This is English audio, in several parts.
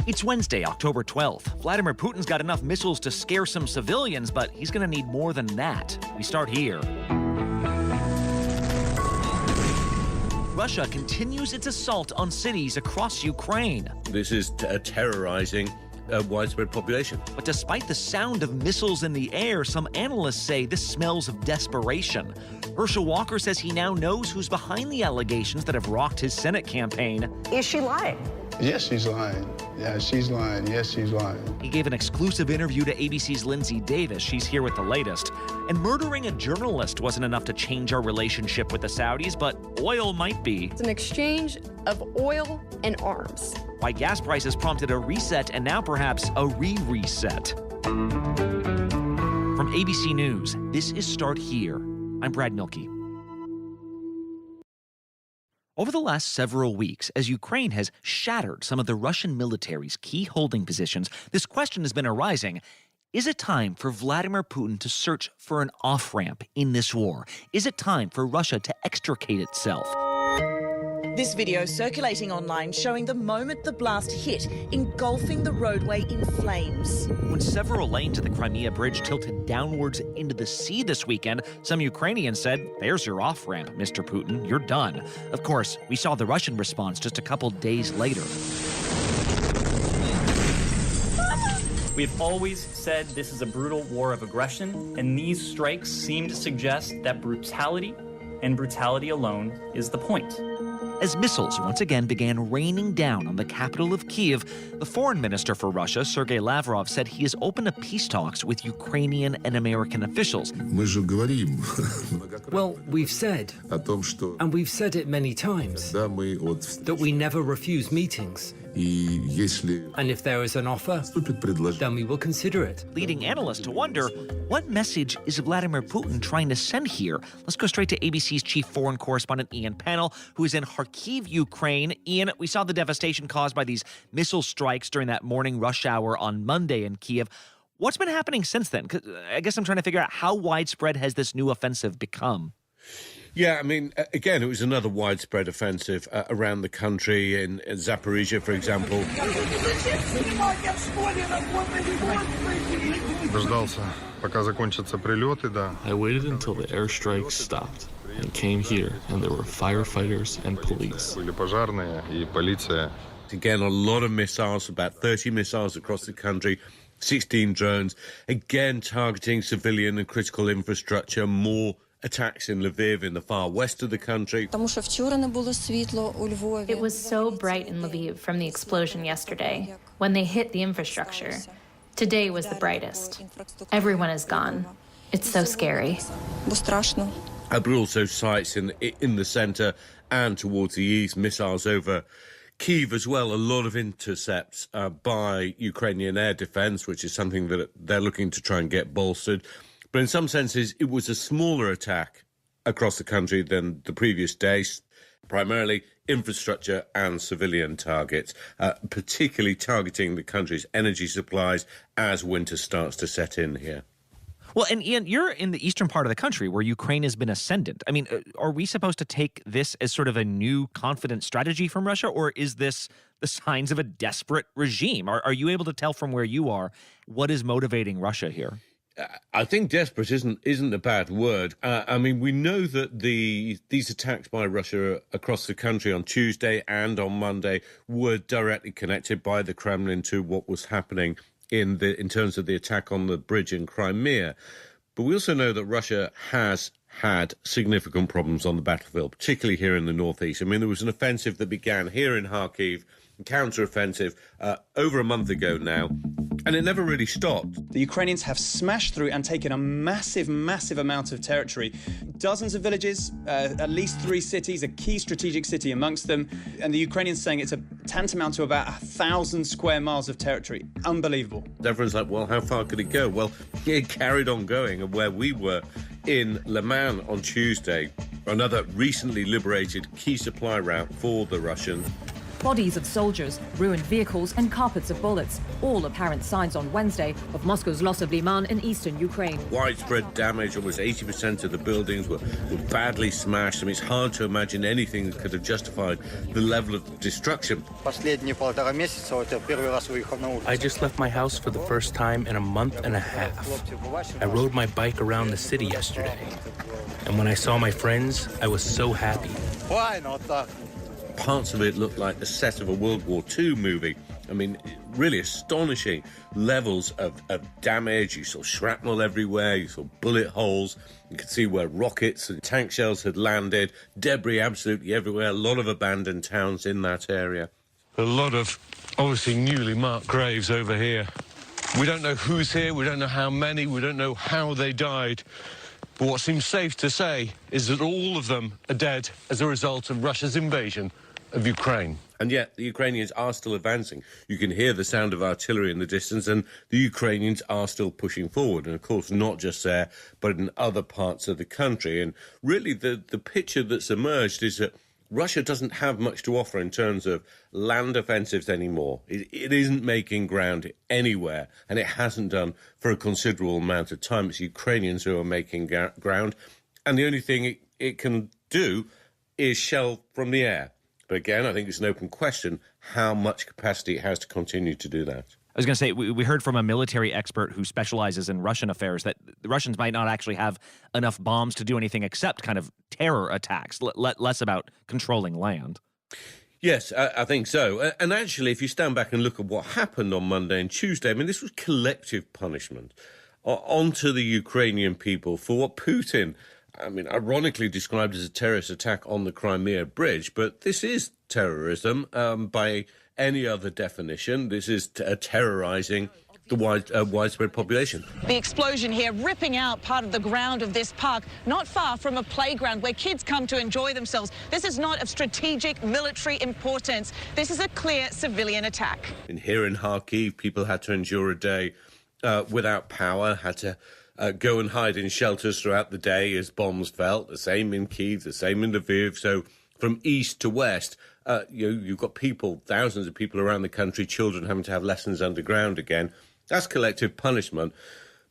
It's Wednesday, October 12th. Vladimir Putin's got enough missiles to scare some civilians, but he's going to need more than that. We start here. Russia continues its assault on cities across Ukraine. This is terrorizing a widespread population. But despite the sound of missiles in the air, some analysts say this smells of desperation. Herschel Walker says he now knows who's behind the allegations that have rocked his Senate campaign. Is she lying? Yes, she's lying. Yeah, she's lying. Yes, she's lying. He gave an exclusive interview to ABC's Linsey. She's here with the latest. And murdering a journalist wasn't enough to change our relationship with the Saudis, but oil might be. It's an exchange of oil and arms. Why gas prices prompted a reset and now perhaps a re-reset. From ABC News, this is Start Here. I'm Brad Milkey. Over the last several weeks, as Ukraine has shattered some of the Russian military's key holding positions, this question has been arising. Is it time for Vladimir Putin to search for an off-ramp in this war? Is it time for Russia to extricate itself? This video circulating online showing the moment the blast hit, engulfing the roadway in flames. When several lanes of the Crimea bridge tilted downwards into the sea this weekend, some Ukrainians said, "There's your off-ramp, Mr. Putin. You're done." Of course, we saw the Russian response just a couple days later. We've always said this is a brutal war of aggression, and these strikes seem to suggest that brutality and brutality alone is the point. As missiles once again began raining down on the capital of Kyiv, the foreign minister for Russia, Sergei Lavrov, said he has opened up peace talks with Ukrainian and American officials. Well, we've said, and we've said it many times, that we never refuse meetings. And if there is an offer, then we will consider it. Leading analysts to wonder, what message is Vladimir Putin trying to send here? Let's go straight to ABC's chief foreign correspondent, Ian Pannell, who is in Kharkiv, Ukraine. Ian, we saw the devastation caused by these missile strikes during that morning rush hour on Monday in Kyiv. What's been happening since then? 'Cause I guess I'm trying to figure out how widespread has this new offensive become? Yeah, I mean, again, it was another widespread offensive around the country, in Zaporizhia, for example. I waited until the airstrikes stopped and came here, and there were firefighters and police. Again, a lot of missiles, about 30 missiles across the country, 16 drones, again targeting civilian and critical infrastructure, more attacks in Lviv in the far west of the country. It was so bright in Lviv from the explosion yesterday, when they hit the infrastructure. Today was the brightest. Everyone is gone. It's so scary. But also sites in the center and towards the east, missiles over Kyiv as well, a lot of intercepts by Ukrainian air defense, which is something that they're looking to try and get bolstered. But in some senses, it was a smaller attack across the country than the previous days, primarily infrastructure and civilian targets, particularly targeting the country's energy supplies as winter starts to set in here. Well, and Ian, you're in the eastern part of the country where Ukraine has been ascendant. I mean, are we supposed to take this as sort of a new confident strategy from Russia, or is this the signs of a desperate regime? Are you able to tell from where you are what is motivating Russia here? I think desperate isn't a bad word. I mean, we know that these attacks by Russia across the country on Tuesday and on Monday were directly connected by the Kremlin to what was happening in terms of the attack on the bridge in Crimea. But we also know that Russia has had significant problems on the battlefield, particularly here in the northeast. I mean, there was an offensive that began here in Kharkiv, a counter-offensive, over a month ago now, and it never really stopped. The Ukrainians have smashed through and taken a massive, massive amount of territory. Dozens of villages, at least 3 cities, a key strategic city amongst them, and the Ukrainians saying it's a tantamount to about 1,000 square miles of territory. Unbelievable. Everyone's like, well, how far could it go? Well, it carried on going, and where we were in Le Mans on Tuesday, another recently liberated key supply route for the Russians, Bodies of soldiers, ruined vehicles and carpets of bullets. All apparent signs on Wednesday of Moscow's loss of Liman in eastern Ukraine. Widespread damage, almost 80% of the buildings were badly smashed. I mean, it's hard to imagine anything that could have justified the level of destruction. I just left my house for the first time in a month and a half. I rode my bike around the city yesterday. And when I saw my friends, I was so happy. Parts of it looked like the set of a World War II movie. I mean, really astonishing levels of damage. You saw shrapnel everywhere, you saw bullet holes, you could see where rockets and tank shells had landed, debris absolutely everywhere, a lot of abandoned towns in that area. A lot of obviously newly marked graves over here. We don't know who's here, we don't know how many, we don't know how they died. But what seems safe to say is that all of them are dead as a result of Russia's invasion of Ukraine. And yet the Ukrainians are still advancing. You can hear the sound of artillery in the distance, and the Ukrainians are still pushing forward. And, of course, not just there, but in other parts of the country. And really the picture that's emerged is that Russia doesn't have much to offer in terms of land offensives anymore. It isn't making ground anywhere, and it hasn't done for a considerable amount of time. It's Ukrainians who are making ground, and the only thing it can do is shell from the air. But again, I think it's an open question how much capacity it has to continue to do that. I was going to say, we heard from a military expert who specializes in Russian affairs that the Russians might not actually have enough bombs to do anything except kind of terror attacks, less about controlling land. Yes, I think so. And actually, if you stand back and look at what happened on Monday and Tuesday, I mean, this was collective punishment onto the Ukrainian people for what Putin, I mean, ironically described as a terrorist attack on the Crimea Bridge. But this is terrorism by any other definition. This is terrorizing the widespread population. The explosion here ripping out part of the ground of this park, not far from a playground where kids come to enjoy themselves. This is not of strategic military importance. This is a clear civilian attack. And here in Kharkiv, people had to endure a day without power, had to go and hide in shelters throughout the day as bombs fell. The same in Kyiv, the same in Lviv. So from east to west, you've got people, thousands of people around the country, children having to have lessons underground again. That's collective punishment.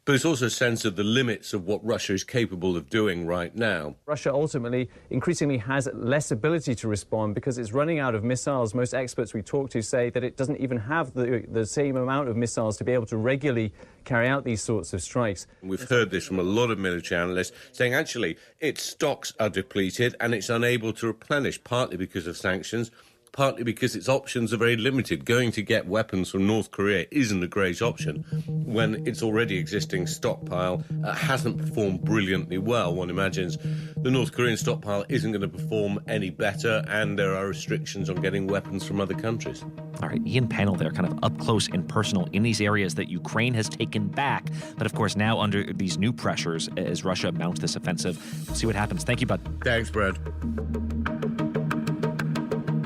But it's also a sense of the limits of what Russia is capable of doing right now. Russia ultimately increasingly has less ability to respond because it's running out of missiles. Most experts we talk to say that it doesn't even have the same amount of missiles to be able to regularly carry out these sorts of strikes. We've heard this from a lot of military analysts saying actually its stocks are depleted and it's unable to replenish, partly because of sanctions, partly because its options are very limited. Going to get weapons from North Korea isn't a great option when its already existing stockpile hasn't performed brilliantly well. One imagines the North Korean stockpile isn't going to perform any better, and there are restrictions on getting weapons from other countries. All right, Ian Pannell there, kind of up close and personal in these areas that Ukraine has taken back. But of course, now under these new pressures as Russia mounts this offensive. We'll see what happens. Thank you, bud. Thanks, Brad.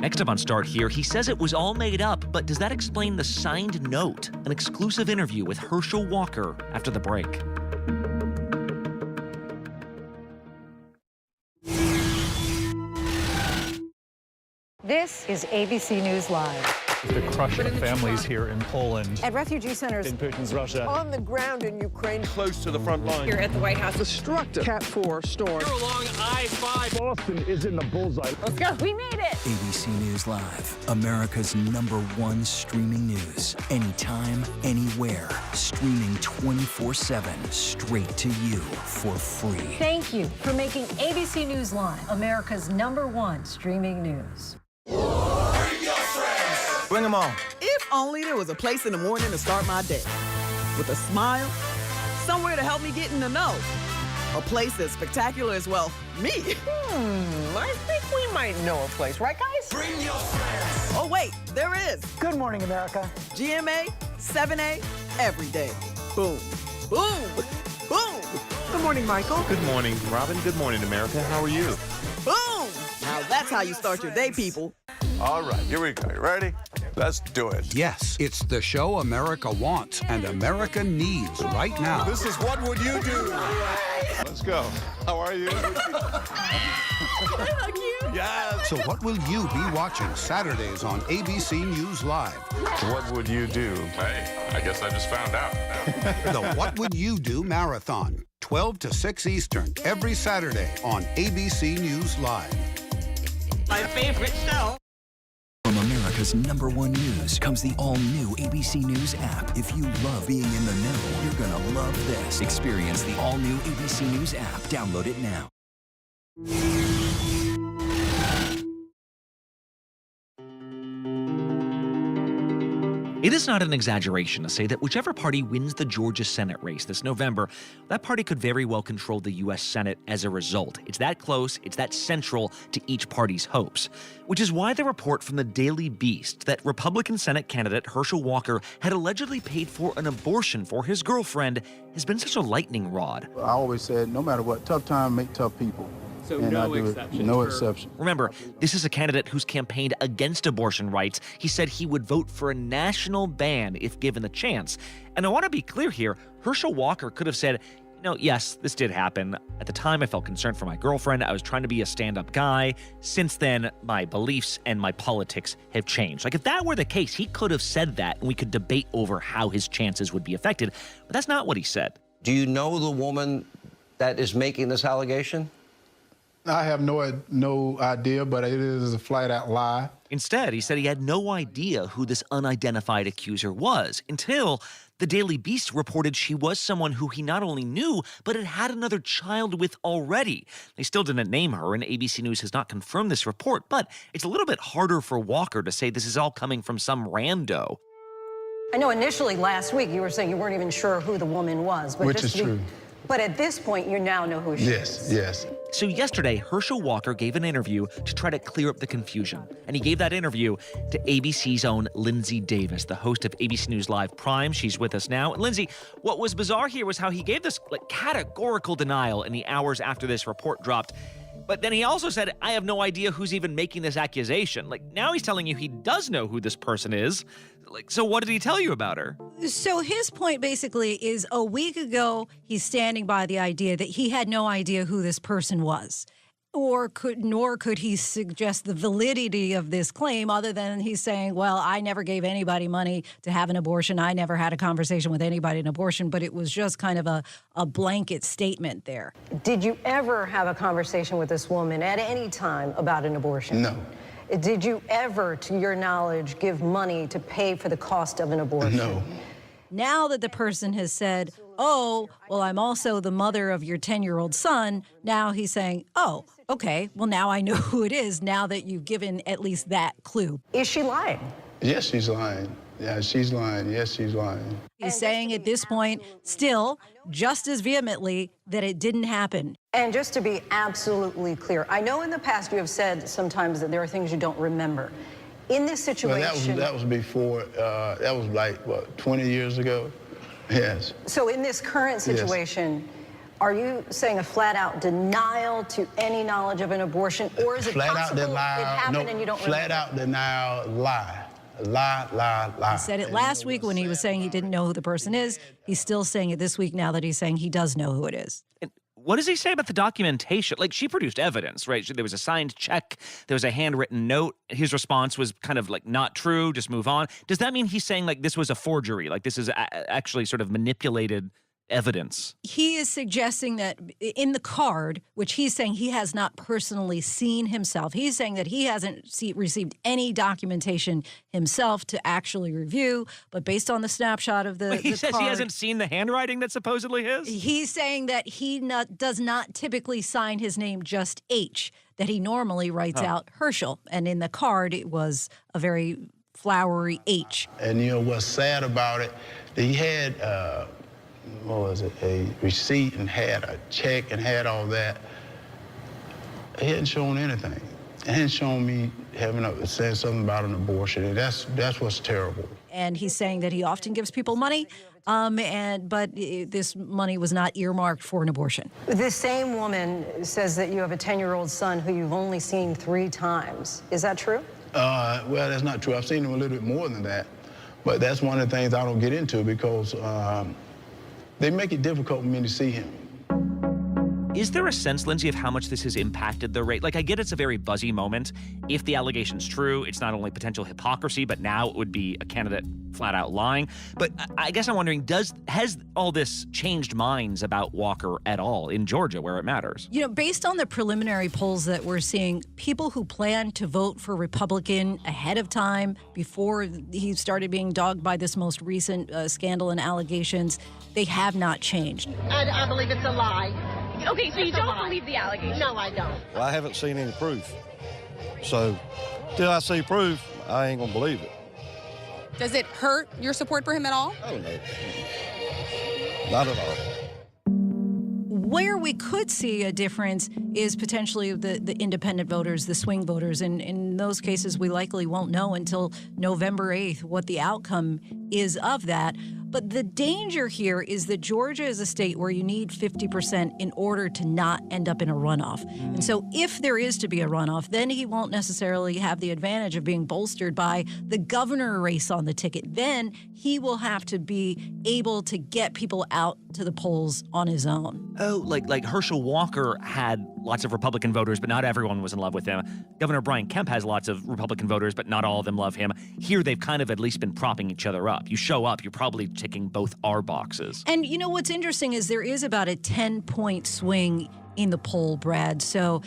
Next up on Start Here, he says it was all made up, but does that explain the signed note? An exclusive interview with Herschel Walker after the break. This is ABC News Live. The crush of families here in Poland. At refugee centers. In Putin's Russia. On the ground in Ukraine. Close to the front line. Here at the White House. Destructive Cat 4 storm. Here along I-5. Boston is in the bullseye. Let's go. We made it. ABC News Live. America's #1 streaming news. Anytime, anywhere. Streaming 24/7. Straight to you for free. Thank you for making ABC News Live America's #1 streaming news. Bring them on. If only there was a place in the morning to start my day. With a smile, somewhere to help me get in the know. A place that's spectacular as well. Me. I think we might know a place, right, guys? Bring your friends. Oh, wait, there is. Good morning, America. GMA, 7A, every day. Boom. Boom. Boom. Good morning, Michael. Good morning, Robin. Good morning, America. How are you? Boom. Now that's how you start your day, people. All right, here we go. You ready? Let's do it. Yes, it's the show America wants and America needs right now. This is What Would You Do? Let's go. How are you? How cute. Yes. So what will you be watching Saturdays on ABC News Live? What would you do? Hey, I guess I just found out. The What Would You Do Marathon, 12 to 6 Eastern, every Saturday on ABC News Live. My favorite show. From America's #1 news comes the all-new ABC News app. If you love being in the know, you're gonna love this. Experience the all-new ABC News app. Download it now. It is not an exaggeration to say that whichever party wins the Georgia Senate race this November, that party could very well control the U.S. Senate as a result. It's that close, it's that central to each party's hopes. Which is why the report from the Daily Beast that Republican Senate candidate Herschel Walker had allegedly paid for an abortion for his girlfriend has been such a lightning rod. I always said, no matter what, tough time make tough people. So and no I do exceptions. it. No exception. Remember, this is a candidate who's campaigned against abortion rights. He said he would vote for a national ban if given the chance. And I want to be clear here, Herschel Walker could have said, yes, this did happen. At the time, I felt concerned for my girlfriend. I was trying to be a stand-up guy. Since then, my beliefs and my politics have changed. Like, if that were the case, he could have said that, and we could debate over how his chances would be affected. But that's not what he said. Do you know the woman that is making this allegation? I have no idea, but it is a flat-out lie. Instead, he said he had no idea who this unidentified accuser was until the Daily Beast reported she was someone who he not only knew, but had another child with already. They still didn't name her, and ABC News has not confirmed this report, but it's a little bit harder for Walker to say this is all coming from some rando. I know initially last week you were saying you weren't even sure who the woman was. But Which is true. But at this point, you now know who she is. Yes. So yesterday, Herschel Walker gave an interview to try to clear up the confusion. And he gave that interview to ABC's own Linsey Davis, the host of ABC News Live Prime. She's with us now. And Linsey, what was bizarre here was how he gave this categorical denial in the hours after this report dropped. But then he also said, I have no idea who's even making this accusation. Now he's telling you he does know who this person is. So what did he tell you about her? So his point basically is a week ago, he's standing by the idea that he had no idea who this person was. Nor could he suggest the validity of this claim other than he's saying, well, I never gave anybody money to have an abortion. I never had a conversation with anybody in abortion, but it was just kind of a blanket statement there. Did you ever have a conversation with this woman at any time about an abortion? No. Did you ever, to your knowledge, give money to pay for the cost of an abortion? No. Now that the person has said, oh, well, I'm also the mother of your 10-year-old son, now he's saying, oh, okay, well, now I know who it is, now that you've given at least that clue. Is she lying? Yes, she's lying. Yeah, she's lying. Yes, she's lying. He's saying at this point, still, just as vehemently, that it didn't happen. And just to be absolutely clear, I know in the past you have said sometimes that there are things you don't remember. In this situation... Well, that was before, that was like, 20 years ago? Yes. So in this current situation... Yes. Are you saying a flat-out denial to any knowledge of an abortion, or is it possible it happened and you don't remember? Flat-out denial, lie. Lie. He said it last week when he was saying he didn't know who the person is. He's still saying it this week now that he's saying he does know who it is. And what does he say about the documentation? She produced evidence, right? There was a signed check. There was a handwritten note. His response was kind of not true, just move on. Does that mean he's saying this was a forgery? This is actually sort of manipulated evidence? He is suggesting that in the card, which he's saying he has not personally seen himself, he's saying that he hasn't received any documentation himself to actually review, but based on the snapshot of the He says card, he hasn't seen the handwriting that's supposedly his? He's saying that he does not typically sign his name just H, that he normally writes out Herschel, and in the card it was a very flowery H. And what's sad about it, he had... a receipt and had a check and had all that. He hadn't shown anything. He hadn't shown me saying something about an abortion, and that's what's terrible. And he's saying that he often gives people money, but this money was not earmarked for an abortion. This same woman says that you have a 10-year-old son who you've only seen 3 times. Is that true? Well, that's not true. I've seen him a little bit more than that, but that's one of the things I don't get into because they make it difficult for me to see him. Is there a sense, Linsey, of how much this has impacted the rate? Like, I get it's a very buzzy moment. If the allegation's true, it's not only potential hypocrisy, but now it would be a candidate flat out lying. But I guess I'm wondering, has all this changed minds about Walker at all in Georgia, where it matters? You know, based on the preliminary polls that we're seeing, people who plan to vote for Republican ahead of time, before he started being dogged by this most recent scandal and allegations, they have not changed. I believe it's a lie. Okay, so you don't believe the allegation? No, I don't. Well, I haven't seen any proof. So, till I see proof, I ain't gonna believe it. Does it hurt your support for him at all? Oh, no. Not at all. Where we could see a difference is potentially the independent voters, the swing voters. And in those cases, we likely won't know until November 8th what the outcome is of that. But the danger here is that Georgia is a state where you need 50% in order to not end up in a runoff. And so if there is to be a runoff, then he won't necessarily have the advantage of being bolstered by the governor race on the ticket. Then he will have to be able to get people out to the polls on his own. Oh, like Herschel Walker had lots of Republican voters, but not everyone was in love with him. Governor Brian Kemp has lots of Republican voters, but not all of them love him. Here, they've kind of at least been propping each other up. You show up, you're probably ticking both our boxes. And you know what's interesting is there is about a 10-point swing in the poll, Brad. So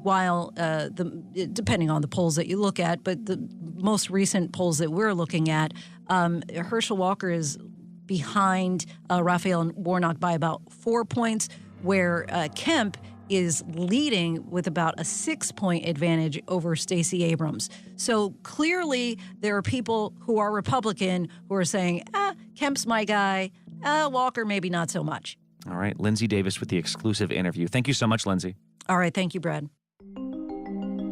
while depending on the polls that you look at, but the most recent polls that we're looking at, Herschel Walker is behind Raphael Warnock by about 4 points, where Kemp is leading with about a 6-point advantage over Stacey Abrams. So clearly there are people who are Republican who are saying, Kemp's my guy, Walker maybe not so much. All right, Linsey Davis with the exclusive interview. Thank you so much, Linsey. All right, thank you, Brad.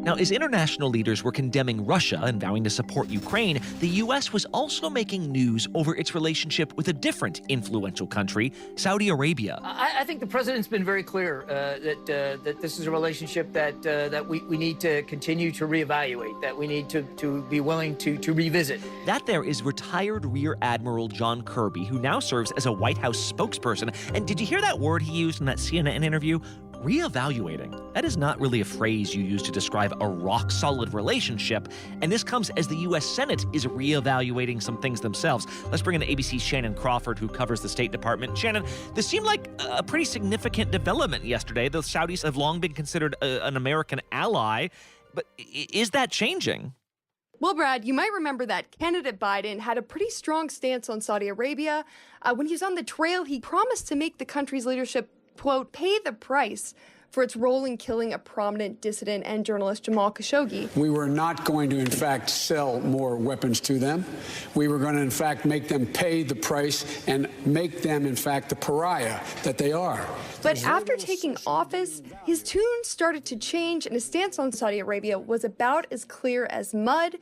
Now, as international leaders were condemning Russia and vowing to support Ukraine, the U.S. was also making news over its relationship with a different influential country, Saudi Arabia. I think the president's been very clear that this is a relationship that we need to continue to reevaluate, that we need to be willing to revisit. That there is retired Rear Admiral John Kirby, who now serves as a White House spokesperson. And did you hear that word he used in that CNN interview? Reevaluating. That is not really a phrase you use to describe a rock-solid relationship, and this comes as the U.S. Senate is reevaluating some things themselves. Let's bring in ABC's Shannon Crawford, who covers the State Department. Shannon, this seemed like a pretty significant development yesterday. The Saudis have long been considered an American ally, but is that changing? Well, Brad, you might remember that candidate Biden had a pretty strong stance on Saudi Arabia. When he was on the trail, he promised to make the country's leadership, quote, pay the price for its role in killing a prominent dissident and journalist Jamal Khashoggi. We were not going to, in fact, sell more weapons to them. We were going to, in fact, make them pay the price and make them, in fact, the pariah that they are. But after taking office, his tune started to change, and his stance on Saudi Arabia was about as clear as mud.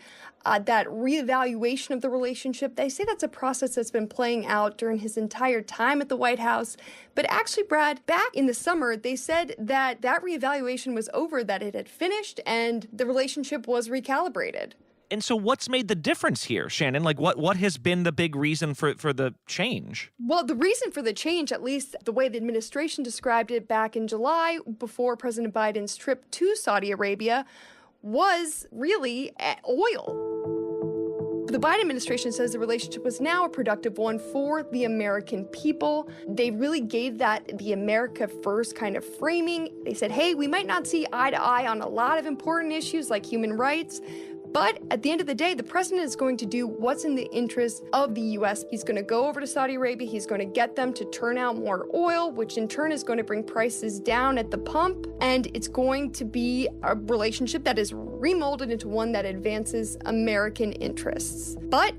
That reevaluation of the relationship, they say that's a process that's been playing out during his entire time at the White House. But actually, Brad, back in the summer, they said that reevaluation was over, that it had finished, and the relationship was recalibrated. And so what's made the difference here, Shannon? Like, what has been the big reason for the change? Well, the reason for the change, at least the way the administration described it back in July, before President Biden's trip to Saudi Arabia, was really oil. The Biden administration says the relationship was now a productive one for the American people. They really gave that the America first kind of framing. They said, hey, we might not see eye to eye on a lot of important issues like human rights, but at the end of the day, the president is going to do what's in the interest of the U.S. He's going to go over to Saudi Arabia. He's going to get them to turn out more oil, which in turn is going to bring prices down at the pump. And it's going to be a relationship that is remolded into one that advances American interests. But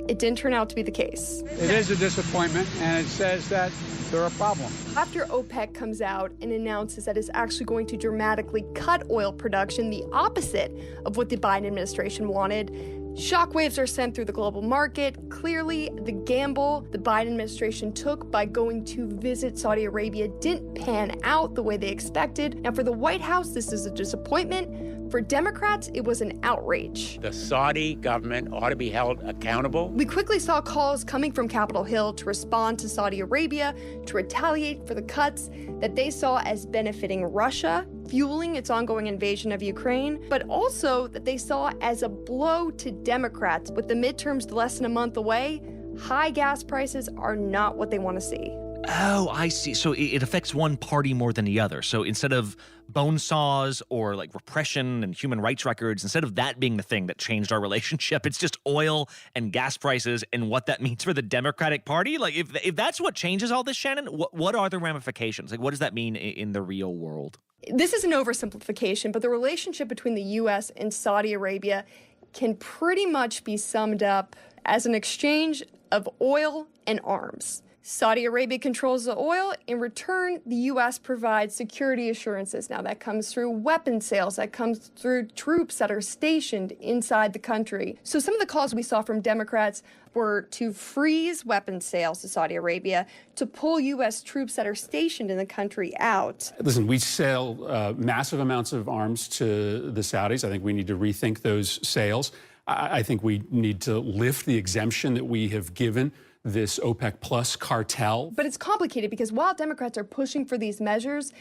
it didn't turn out to be the case. It is a disappointment, and it says that they're a problem. After OPEC comes out and announces that it's actually going to dramatically cut oil production, the opposite of what the Biden administration wanted, shockwaves are sent through the global market. Clearly, the gamble the Biden administration took by going to visit Saudi Arabia didn't pan out the way they expected. Now, for the White House, this is a disappointment. For Democrats, it was an outrage. The Saudi government ought to be held accountable. We quickly saw calls coming from Capitol Hill to respond to Saudi Arabia, to retaliate for the cuts that they saw as benefiting Russia, fueling its ongoing invasion of Ukraine, but also that they saw as a blow to Democrats. With the midterms less than a month away, high gas prices are not what they want to see. Oh, I see. So it affects one party more than the other. So instead of bone saws or like repression and human rights records, instead of that being the thing that changed our relationship, it's just oil and gas prices and what that means for the Democratic Party. Like if that's what changes all this, Shannon, what are the ramifications? Like what does that mean in the real world? This is an oversimplification, but the relationship between the U.S. and Saudi Arabia can pretty much be summed up as an exchange of oil and arms. Saudi Arabia controls the oil. In return, the U.S. provides security assurances. Now, that comes through weapon sales. That comes through troops that are stationed inside the country. So some of the calls we saw from Democrats were to freeze weapon sales to Saudi Arabia, to pull U.S. troops that are stationed in the country out. Listen, we sell massive amounts of arms to the Saudis. I think we need to rethink those sales. I think we need to lift the exemption that we have given this OPEC Plus cartel. But it's complicated because while Democrats are pushing for these measures,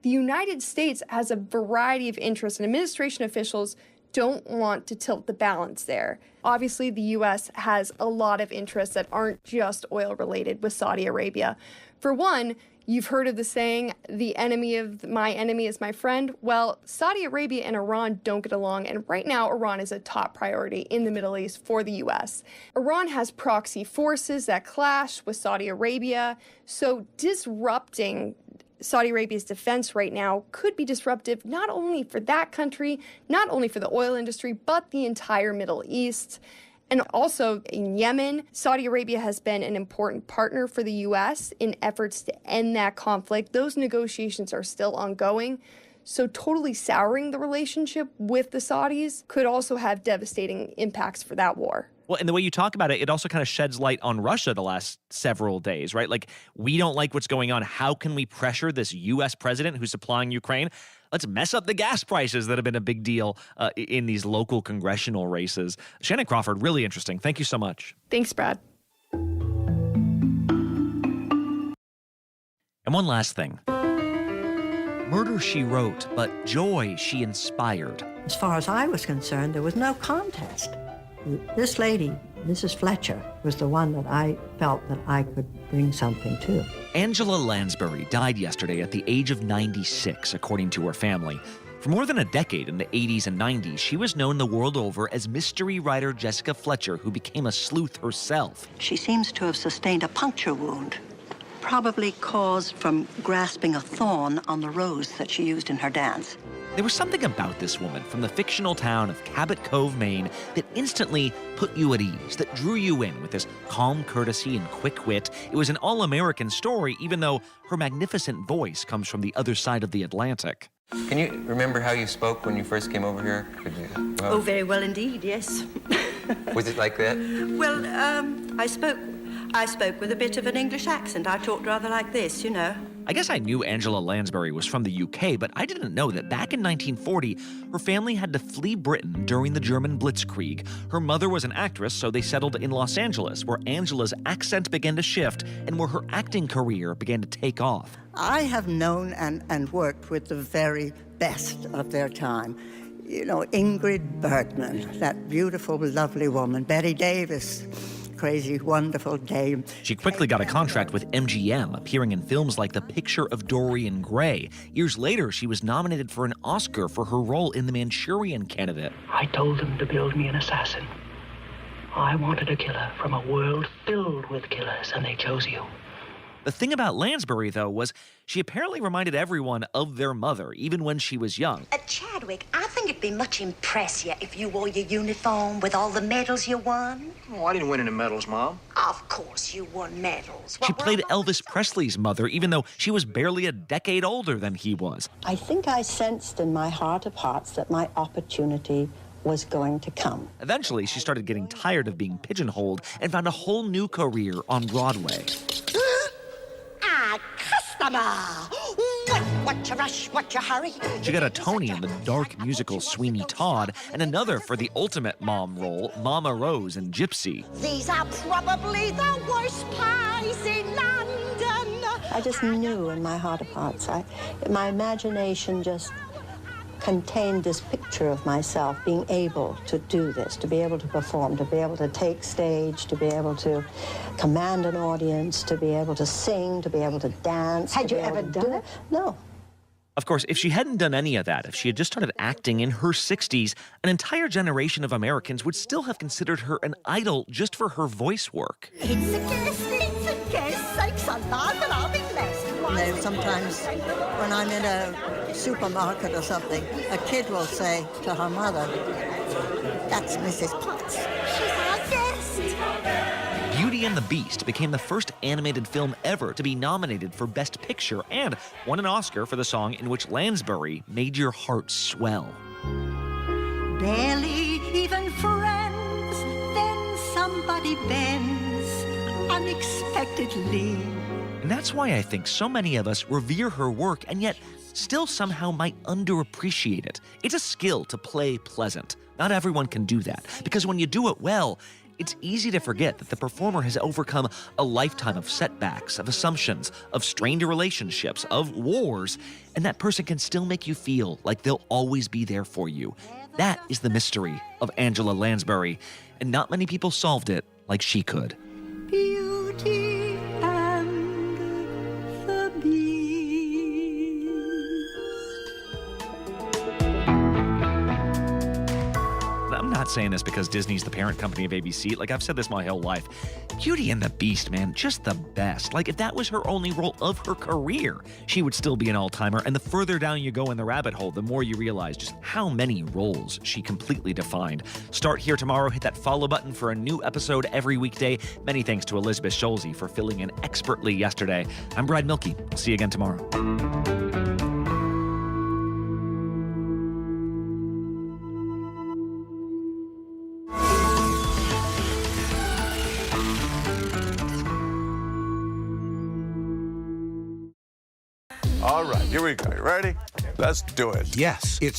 the United States has a variety of interests, and administration officials don't want to tilt the balance there. Obviously, the U.S. has a lot of interests that aren't just oil-related with Saudi Arabia. For one, you've heard of the saying, the enemy of my enemy is my friend. Well, Saudi Arabia and Iran don't get along, and right now Iran is a top priority in the Middle East for the U.S. Iran has proxy forces that clash with Saudi Arabia, so disrupting Saudi Arabia's defense right now could be disruptive not only for that country, not only for the oil industry, but the entire Middle East. And also in Yemen, Saudi Arabia has been an important partner for the U.S. in efforts to end that conflict. Those negotiations are still ongoing. So totally souring the relationship with the Saudis could also have devastating impacts for that war. Well, and the way you talk about it, it also kind of sheds light on Russia the last several days, right? Like, we don't like what's going on. How can we pressure this U.S. president who's supplying Ukraine? Let's mess up the gas prices that have been a big deal in these local congressional races. Shannon Crawford, really interesting. Thank you so much. Thanks, Brad. And one last thing. Murder she wrote, but joy she inspired. As far as I was concerned, there was no contest. This lady, Mrs. Fletcher, was the one that I felt that I could bring something to. Angela Lansbury died yesterday at the age of 96, according to her family. For more than a decade in the 80s and 90s, she was known the world over as mystery writer Jessica Fletcher, who became a sleuth herself. She seems to have sustained a puncture wound, probably caused from grasping a thorn on the rose that she used in her dance. There was something about this woman from the fictional town of Cabot Cove, Maine, that instantly put you at ease, that drew you in with this calm courtesy and quick wit. It was an all-American story, even though her magnificent voice comes from the other side of the Atlantic. Can you remember how you spoke when you first came over here? Could you, Oh, very well indeed, yes. Was it like that? Well, I spoke with a bit of an English accent. I talked rather like this, you know. I guess I knew Angela Lansbury was from the UK, but I didn't know that back in 1940, her family had to flee Britain during the German Blitzkrieg. Her mother was an actress, so they settled in Los Angeles, where Angela's accent began to shift and where her acting career began to take off. I have known and worked with the very best of their time. You know, Ingrid Bergman, that beautiful, lovely woman, Betty Davis, crazy, wonderful dame. She quickly got a contract with MGM, appearing in films like The Picture of Dorian Gray. Years later, she was nominated for an Oscar for her role in The Manchurian Candidate. I told them to build me an assassin. I wanted a killer from a world filled with killers, and they chose you. The thing about Lansbury, though, was she apparently reminded everyone of their mother, even when she was young. Chadwick, I think it'd be much impress you if you wore your uniform with all the medals you won. Oh, I didn't win any medals, Mom. Of course you won medals. She played Elvis Presley's mother, even though she was barely a decade older than he was. I think I sensed in my heart of hearts that my opportunity was going to come. Eventually, she started getting tired of being pigeonholed and found a whole new career on Broadway. Customer! What What you rush, what you hurry. She got a Tony in the dark musical Sweeney Todd, and another for the ultimate mom role, Mama Rose in Gypsy. These are probably the worst pies in London. I just knew in my heart of hearts. My imagination just contained this picture of myself being able to do this, to be able to perform, to be able to take stage, to be able to command an audience, to be able to sing, to be able to dance. Had you ever done it? No. Of course, if she hadn't done any of that, if she had just started acting in her 60s, an entire generation of Americans would still have considered her an idol just for her voice work. It's a guess, sakes alive, and I'll be blessed. Sometimes when I'm in a supermarket or something, a kid will say to her mother, "That's Mrs. Potts. She's our guest." Beauty and the Beast became the first animated film ever to be nominated for Best Picture and won an Oscar for the song in which Lansbury made your heart swell. Barely even friends, then somebody bends unexpectedly. And that's why I think so many of us revere her work and yet still somehow might underappreciate it. It's a skill to play pleasant. Not everyone can do that, because when you do it well, it's easy to forget that the performer has overcome a lifetime of setbacks, of assumptions, of strained relationships, of wars, and that person can still make you feel like they'll always be there for you. That is the mystery of Angela Lansbury, and not many people solved it like she could. Beauty and the Beast. I'm not saying this because Disney's the parent company of ABC. Like, I've said this my whole life. Beauty and the Beast, man, just the best. Like, if that was her only role of her career, she would still be an all-timer. And the further down you go in the rabbit hole, the more you realize just how many roles she completely defined. Start here tomorrow. Hit that follow button for a new episode every weekday. Many thanks to Elizabeth Schulze for filling in expertly yesterday. I'm Brad Milkey. See you again tomorrow. All right, here we go. You ready? Let's do it. Yes, it's